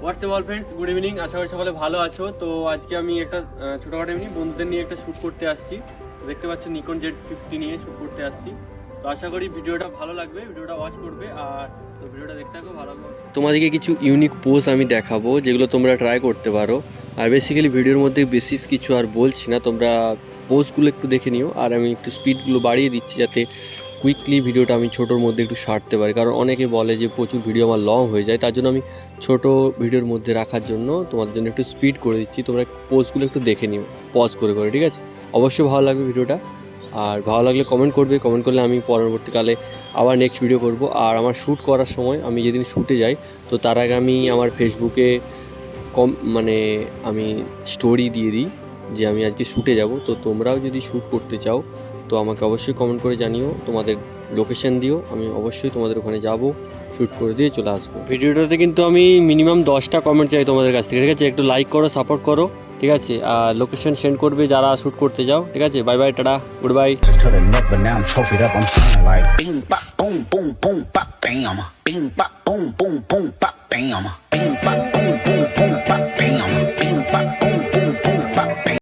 WhatsApp all friends, good evening. আশা করি সকলে ভালো আছো। তো আজকে আমি একটা ছোটখাটো এমনি বন্ধুদের নিয়ে একটা শ্যুট করতে আসছি। দেখতে পাচ্ছ নিকন Z50 নিয়ে শ্যুট করতে আসছি। তো আশা করি ভিডিওটা ভালো লাগবে, ভিডিওটা ওয়াচ করবে আর তো ভিডিওটা দেখতে থাকো, ভালো লাগবে। তোমাদেরকে কিছু ইউনিক পোজ আমি দেখাবো যেগুলো তোমরা ট্রাই করতে পারো। আর বেসিক্যালি ভিডিওর মধ্যে বেসিস কিছু আর বলছি না, তোমরা পোজগুলো একটু দেখে নিও। আর আমি একটু স্পিডগুলো বাড়িয়ে দিচ্ছি যাতে কুইকলি ভিডিওটা আমি ছোটোর মধ্যে একটু সারতে পারি, কারণ অনেকে বলে যে প্রচুর ভিডিও আমার লং হয়ে যায়। তার জন্য আমি ছোট ভিডিওর মধ্যে রাখার জন্য তোমাদের জন্য একটু স্পিড করে দিচ্ছি। তোমরা পোজগুলো একটু দেখে নিও পজ করে করে, ঠিক আছে? অবশ্যই ভালো লাগবে ভিডিওটা। আর ভালো লাগলে কমেন্ট করবে, কমেন্ট করলে আমি পরবর্তীকালে আবার নেক্সট ভিডিও করব। আর আমার শ্যুট করার সময় আমি যেদিন শ্যুটে যাই তো তার আগে আমি আমার ফেসবুকে আমি স্টোরি দিয়ে দিই যে আমি আজকে শ্যুটে যাব। তো তোমরাও যদি শ্যুট করতে চাও তো আমাকে অবশ্যই কমেন্ট করে জানিও, তোমাদের লোকেশন দিও, আমি অবশ্যই তোমাদের ওখানে যাব, শ্যুট করে দিয়ে চলে আসবো। ভিডিওটাতে কিন্তু আমি মিনিমাম 10টা কমেন্ট চাই তোমাদের কাছ থেকে, ঠিক আছে? একটু লাইক করো, সাপোর্ট করো, ঠিক আছে? আর লোকেশন সেন্ড করবে যারা শ্যুট করতে যাও, ঠিক আছে? Bye bye, tata, good bye. To the neck, but now I'm trophied up. I'm saying like, bing, bop, boom, boom, boom, bop, bam. Bing, bop, boom, boom, boom, bop, bam. Bing, bop, boom, boom, boom, bop, bam. Bing, bop, boom, boom, boom, bop, bam.